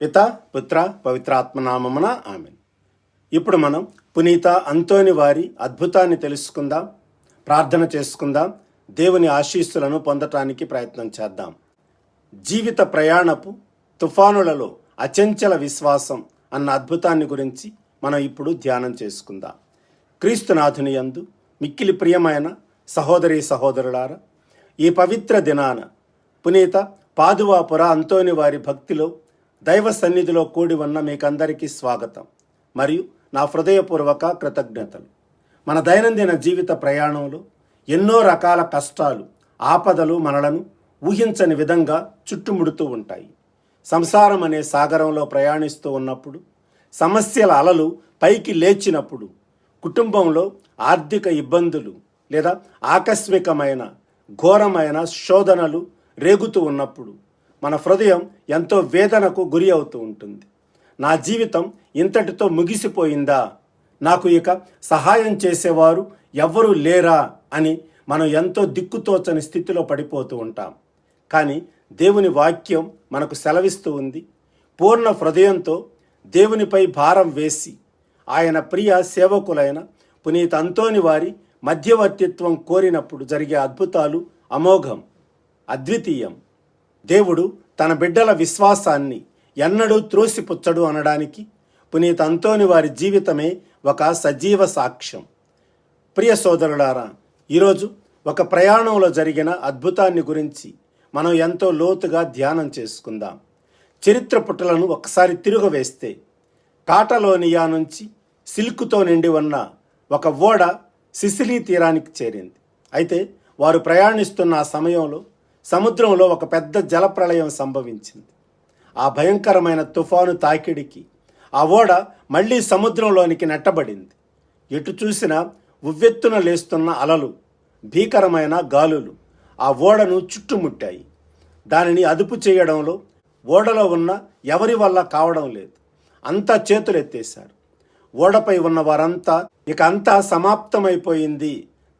పిత పుత్ర పవిత్రాత్మనామమున ఆమెన్. ఇప్పుడు మనం పునీత అంతోని వారి అద్భుతాన్ని తెలుసుకుందాం, ప్రార్థన చేసుకుందాం, దేవుని ఆశీస్సులను పొందటానికి ప్రయత్నం చేద్దాం. జీవిత ప్రయాణపు తుఫానులలో అచంచల విశ్వాసం అన్న అద్భుతాన్ని గురించి మనం ఇప్పుడు ధ్యానం చేసుకుందాం. క్రీస్తునాథుని యందు మిక్కిలి ప్రియమైన సహోదరి సహోదరులారా, ఈ పవిత్ర దినాన పునీత పాదువాపుర అంతోని వారి భక్తిలో దైవ సన్నిధిలో కూడి ఉన్న మీకందరికీ స్వాగతం మరియు నా హృదయపూర్వక కృతజ్ఞతలు. మన దైనందిన జీవిత ప్రయాణంలో ఎన్నో రకాల కష్టాలు, ఆపదలు మనలను ఊహించని విధంగా చుట్టుముడుతూ ఉంటాయి. సంసారం అనే సాగరంలో ప్రయాణిస్తూ ఉన్నప్పుడు, సమస్యల అలలు పైకి లేచినప్పుడు, కుటుంబంలో ఆర్థిక ఇబ్బందులు లేదా ఆకస్మికమైన ఘోరమైన శోధనలు రేగుతూ ఉన్నప్పుడు మన హృదయం ఎంతో వేదనకు గురి అవుతూ ఉంటుంది. నా జీవితం ఇంతటితో ముగిసిపోయిందా, నాకు ఇక సహాయం చేసేవారు ఎవ్వరూ లేరా అని మనం ఎంతో దిక్కుతోచని స్థితిలో పడిపోతూ ఉంటాం. కానీ దేవుని వాక్యం మనకు సెలవిస్తూ ఉంది, పూర్ణ హృదయంతో దేవునిపై భారం వేసి ఆయన ప్రియ సేవకులైన పునీత అంతోని వారి మధ్యవర్తిత్వం కోరినప్పుడు జరిగే అద్భుతాలు అమోఘం, అద్వితీయం. దేవుడు తన బిడ్డల విశ్వాసాన్ని ఎన్నడూ త్రోసిపుచ్చడు అనడానికి పునీత అంతోని వారి జీవితమే ఒక సజీవ సాక్ష్యం. ప్రియ సోదరులారా, ఈరోజు ఒక ప్రయాణంలో జరిగిన అద్భుతాన్ని గురించి మనం ఎంతో లోతుగా ధ్యానం చేసుకుందాం. చరిత్ర పుటలను ఒకసారి తిరగవేస్తే కాటలోనియా నుంచి సిల్కుతో నిండి ఉన్న ఒక ఓడ సిసిలీ తీరానికి చేరింది. అయితే వారు ప్రయాణిస్తున్న ఆ సమయంలో సముద్రంలో ఒక పెద్ద జలప్రళయం సంభవించింది. ఆ భయంకరమైన తుఫాను తాకిడికి ఆ ఓడ మళ్ళీ సముద్రంలోనికి నెట్టబడింది. ఎటు చూసినా ఉవ్వెత్తున లేస్తున్న అలలు, భీకరమైన గాలులు ఆ ఓడను చుట్టుముట్టాయి. దానిని అదుపు చేయడంలో ఓడలో ఉన్న ఎవరి వల్ల కావడం లేదు. అంతా చేతులెత్తేశారు. ఓడపై ఉన్న వారంతా ఇక అంతా సమాప్తమైపోయింది,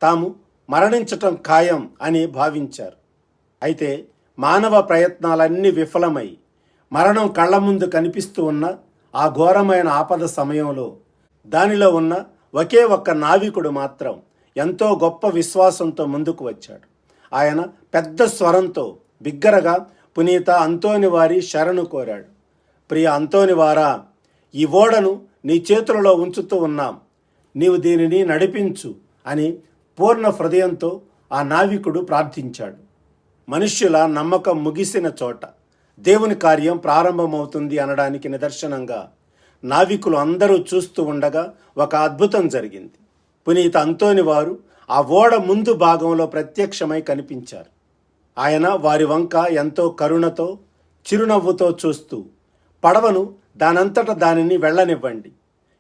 తాము మరణించటం ఖాయం అని భావించారు. అయితే మానవ ప్రయత్నాలన్నీ విఫలమై మరణం కళ్ళ ముందు కనిపిస్తూ ఉన్న ఆ ఘోరమైన ఆపద సమయంలో దానిలో ఉన్న ఒకే ఒక్క నావికుడు మాత్రం ఎంతో గొప్ప విశ్వాసంతో ముందుకు వచ్చాడు. ఆయన పెద్ద స్వరంతో బిగ్గరగా పునీత అంతోని వారి శరణు కోరాడు. ప్రియ అంతోని వారా, ఈ ఓడను నీ చేతులలో ఉంచుతూ ఉన్నాం, నీవు దీనిని నడిపించు అని పూర్ణ హృదయంతో ఆ నావికుడు ప్రార్థించాడు. మనుష్యుల నమ్మకం ముగిసిన చోట దేవుని కార్యం ప్రారంభమవుతుంది అనడానికి నిదర్శనంగా నావికులు అందరూ చూస్తూ ఉండగా ఒక అద్భుతం జరిగింది. పునీత అంతోని వారు ఆ ఓడ ముందు భాగంలో ప్రత్యక్షమై కనిపించారు. ఆయన వారి వంక ఎంతో కరుణతో, చిరునవ్వుతో చూస్తూ, పడవను దానంతట దానిని వెళ్ళనివ్వండి,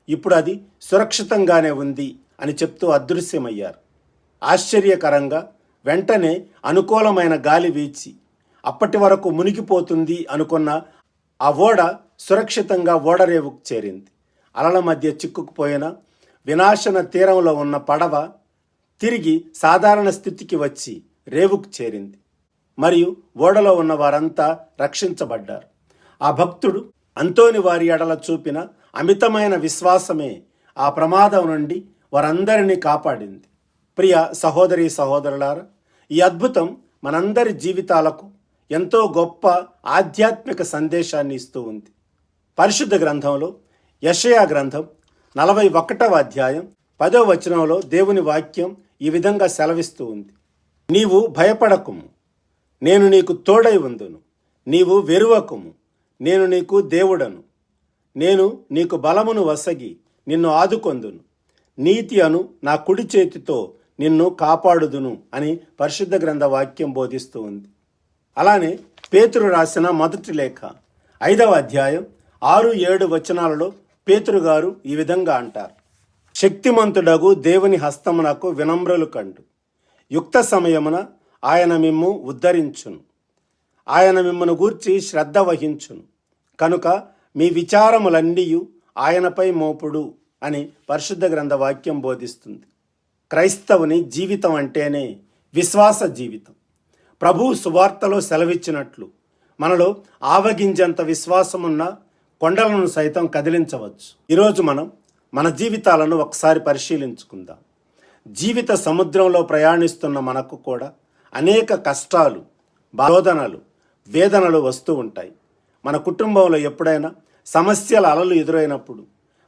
ఇప్పుడు అది సురక్షితంగానే ఉంది అని చెప్తూ అదృశ్యమయ్యారు. ఆశ్చర్యకరంగా వెంటనే అనుకూలమైన గాలి వీచి అప్పటి వరకు మునిగిపోతుంది అనుకున్న ఆ ఓడ సురక్షితంగా ఓడరేవుకు చేరింది. అలల మధ్య చిక్కుకుపోయిన వినాశన తీరంలో ఉన్న పడవ తిరిగి సాధారణ స్థితికి వచ్చి రేవుకు చేరింది మరియు ఓడలో ఉన్న వారంతా రక్షించబడ్డారు. ఆ భక్తుడు అంతోని వారి ఎడల చూపిన అమితమైన విశ్వాసమే ఆ ప్రమాదం నుండి వారందరినీ కాపాడింది. ప్రియ సహోదరి సహోదరులారా, ఈ అద్భుతం మనందరి జీవితాలకు ఎంతో గొప్ప ఆధ్యాత్మిక సందేశాన్ని ఇస్తూ ఉంది. పరిశుద్ధ గ్రంథంలో యెషయా గ్రంథం 41వ అధ్యాయం 10వ వచనంలో దేవుని వాక్యం ఈ విధంగా సెలవిస్తూ ఉంది. నీవు భయపడకుము, నేను నీకు తోడై ఉందును, నీవు వెరువకుము, నేను నీకు దేవుడను, నేను నీకు బలమును వసగి నిన్ను ఆదుకొందును, నీతి అను నా కుడి చేతితో నిన్ను కాపాడుదును అని పరిశుద్ధ గ్రంథ వాక్యం బోధిస్తూ ఉంది. అలానే పేతురు రాసిన మొదటి లేఖ 5వ అధ్యాయం 6-7 వచనాలలో పేతురు గారు ఈ విధంగా అంటారు. శక్తిమంతుడగు దేవుని హస్తమునకు వినమ్రులు కండు, యుక్త సమయమున ఆయన మిమ్ము ఉద్ధరించును, ఆయన మిమ్మను గూర్చి శ్రద్ధ వహించును, కనుక మీ విచారములన్నీ ఆయనపై మోపుడు అని పరిశుద్ధ గ్రంథ వాక్యం బోధిస్తుంది. క్రైస్తవుని జీవితం అంటేనే విశ్వాస జీవితం. ప్రభువు సువార్తలో సెలవిచ్చినట్లు మనలో ఆవగింజంత విశ్వాసమున్న కొండలను సైతం కదిలించవచ్చు. ఈరోజు మనం మన జీవితాలను ఒకసారి పరిశీలించుకుందాం. జీవిత సముద్రంలో ప్రయాణిస్తున్న మనకు కూడా అనేక కష్టాలు, బాధనలు, వేదనలు వస్తూ ఉంటాయి. మన కుటుంబంలో ఎప్పుడైనా సమస్యల అలలు ఎదురైనప్పుడు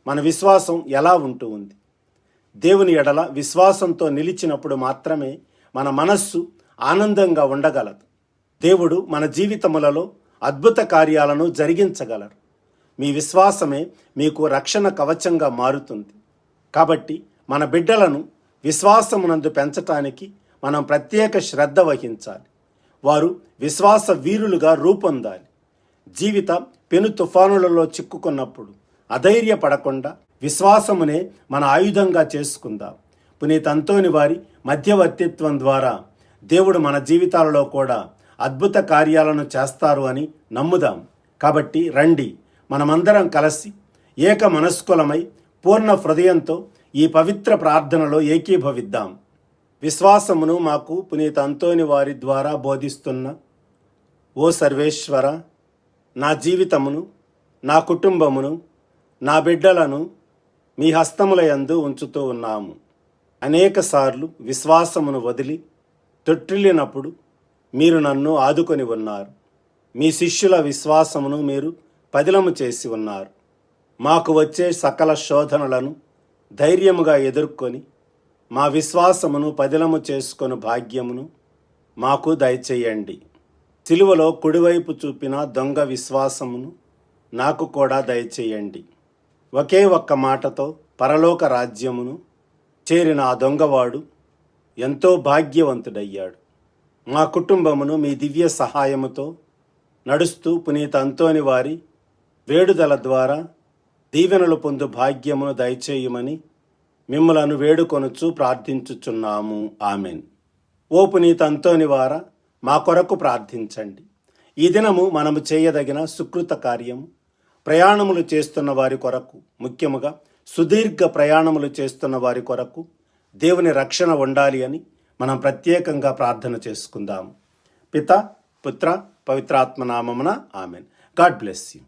మన విశ్వాసం ఎలా ఉంటూ ఉంది? దేవుని ఎడల విశ్వాసంతో నిలిచినప్పుడు మాత్రమే మన మనస్సు ఆనందంగా ఉండగలదు. దేవుడు మన జీవితములలో అద్భుత కార్యాలను జరిగించగలరు. మీ విశ్వాసమే మీకు రక్షణ కవచంగా మారుతుంది. కాబట్టి మన బిడ్డలను విశ్వాసమునందు పెంచటానికి మనం ప్రత్యేక శ్రద్ధ వహించాలి. వారు విశ్వాస వీరులుగా రూపొందాలి. జీవిత పెను తుఫానులలో చిక్కుకున్నప్పుడు అధైర్యపడకుండా విశ్వాసమునే మన ఆయుధంగా చేసుకుందాం. పునీత అంతోని వారి మధ్యవర్తిత్వం ద్వారా దేవుడు మన జీవితాలలో కూడా అద్భుత కార్యాలను చేస్తారు అని నమ్ముదాం. కాబట్టి రండి, మనమందరం కలిసి ఏక మనస్కులమై పూర్ణ హృదయంతో ఈ పవిత్ర ప్రార్థనలో ఏకీభవిద్దాం. విశ్వాసమును మాకు పునీత అంతోని వారి ద్వారా బోధిస్తున్న ఓ సర్వేశ్వర, నా జీవితమును, నా కుటుంబమును, నా బిడ్డలను మీ హస్తముల యందు ఉంచుతూ ఉన్నాము. అనేకసార్లు విశ్వాసమును వదిలి తొట్టిల్లినప్పుడు మీరు నన్ను ఆదుకొని ఉన్నారు. మీ శిష్యుల విశ్వాసమును మీరు పదిలము చేసి ఉన్నారు. మాకు వచ్చే సకల శోధనలను ధైర్యముగా ఎదుర్కొని మా విశ్వాసమును పదిలము చేసుకొని భాగ్యమును మాకు దయచేయండి. సిలువలో కుడివైపు చూపిన దొంగ విశ్వాసమును నాకు కూడా దయచేయండి. ఒకే ఒక్క మాటతో పరలోక రాజ్యమును చేరిన ఆ దొంగవాడు ఎంతో భాగ్యవంతుడయ్యాడు. మా కుటుంబమును మీ దివ్య సహాయముతో నడుస్తూ పునీత అంతోని వారి వేడుదల ద్వారా దీవెనలు పొందు భాగ్యమును దయచేయమని మిమ్మలను వేడుకొనుచు ప్రార్థించుచున్నాము. ఆమెన్. ఓ పునీత అంతోని వారా, మా కొరకు ప్రార్థించండి. ఈ దినము మనము చేయదగిన సుకృత కార్యము ప్రయాణములు చేస్తున్న వారి కొరకు, ముఖ్యముగా సుదీర్ఘ ప్రయాణములు చేస్తున్న వారి కొరకు దేవుని రక్షణ ఉండాలి అని మనం ప్రత్యేకంగా ప్రార్థన చేసుకుందాం. పిత, పుత్ర, పవిత్రాత్మ నామమున ఆమెన్. God bless you.